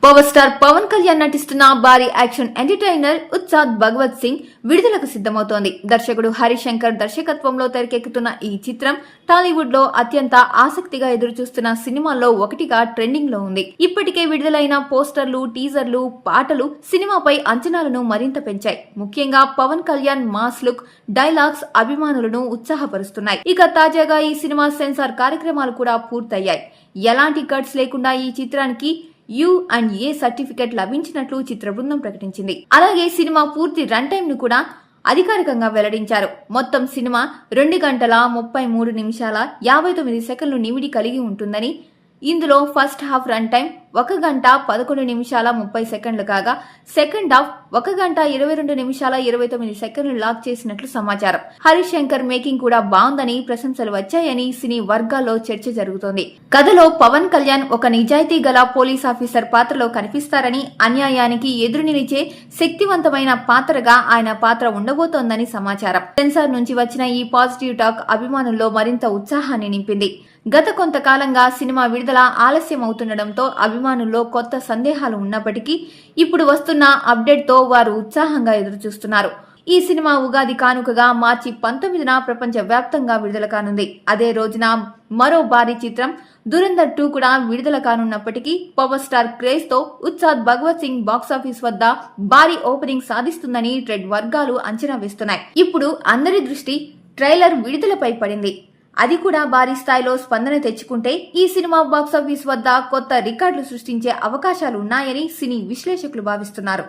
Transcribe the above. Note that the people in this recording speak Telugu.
పవర్ స్టార్ పవన్ కళ్యాణ్ నటిస్తున్న భారీ యాక్షన్ ఎంటర్టైనర్ ఉత్సాద్ భగవత్ సింగ్ విడుదలకు సిద్ధమవుతోంది. దర్శకుడు హరిశంకర్ దర్శకత్వంలో తెరకెక్కుతున్న ఈ చిత్రం టాలీవుడ్ లో అత్యంత ఆసక్తిగా ఎదురుచూస్తున్న సినిమాల్లో ఒకటిగా ట్రెండింగ్ లో ఉంది. ఇప్పటికే విడుదలైన పోస్టర్లు, టీజర్లు, పాటలు సినిమాపై అంచనాలను మరింత పెంచాయి. ముఖ్యంగా Pawan Kalyan mass look, dialogues అభిమానులను ఉత్సాహపరుస్తున్నాయి. ఇక తాజాగా ఈ సినిమా సెన్సార్ కార్యక్రమాలు కూడా పూర్తయ్యాయి. ఎలాంటి కట్స్ లేకుండా ఈ చిత్రానికి U&A సర్టిఫికెట్ లభించినట్లు చిత్ర బృందం ప్రకటించింది. అలాగే సినిమా పూర్తి రన్ టైం ను కూడా అధికారికంగా వెల్లడించారు. మొత్తం సినిమా 2 గంటల 33 నిమిషాల 59 సెకండ్లు నిమిడి కలిగి ఉంటుందని, ఇందులో ఫస్ట్ హాఫ్ రన్ టైం 1 గంట 11 నిమిషాల 30 సెకండ్లు కాగా సెకండ్ హాఫ్ 1 గంట 22 నిమిషాల 29 సెకండ్లు లాక్ చేసినట్లు సమాచారం. హరిశంకర్ మేకింగ్ కూడా బాగుందని ప్రశంసలు వచ్చాయని సినీ వర్గాల్లో చర్చ జరుగుతోంది. కథలో పవన్ కళ్యాణ్ ఒక నిజాయితీ గల పోలీస్ ఆఫీసర్ పాత్రలో కనిపిస్తారని, అన్యాయానికి ఎదురు నిలిచే శక్తివంతమైన పాత్రగా ఆయన పాత్ర ఉండబోతోందని సమాచారం. సెన్సార్ నుంచి వచ్చిన ఈ పాజిటివ్ టాక్ అభిమానుల్లో మరింత ఉత్సాహాన్ని నింపింది. గత కొంతకాలంగా సినిమా విడుదల ఆలస్యం అవుతుండటంతో అభిమానుల్లో కొత్త సందేహాలు ఉన్నప్పటికీ ఇప్పుడు వస్తున్న అప్డేట్ తో వారు ఉత్సాహంగా ఎదురుచూస్తున్నారు. ఈ సినిమా ఉగాది కానుకగా మార్చి 19న ప్రపంచ వ్యాప్తంగా విడుదల కానుంది. అదే రోజున మరో భారీ చిత్రం దురంధర్ 2 కూడా విడుదల కానున్నప్పటికీ పవర్ స్టార్ క్రేజ్ తో ఉత్సాద్ భగవత్ సింగ్ బాక్సాఫీస్ వద్ద భారీ ఓపెనింగ్ సాధిస్తుందని ట్రేడ్ వర్గాలు అంచనా వేస్తున్నాయి. ఇప్పుడు అందరి దృష్టి ట్రైలర్ విడుదలపై పడింది. అది కూడా భారీ స్థాయిలో స్పందన తెచ్చుకుంటే ఈ సినిమా బాక్సాఫీస్ వద్ద కొత్త రికార్డులు సృష్టించే అవకాశాలు ఉన్నాయని సినీ విశ్లేషకులు భావిస్తున్నారు.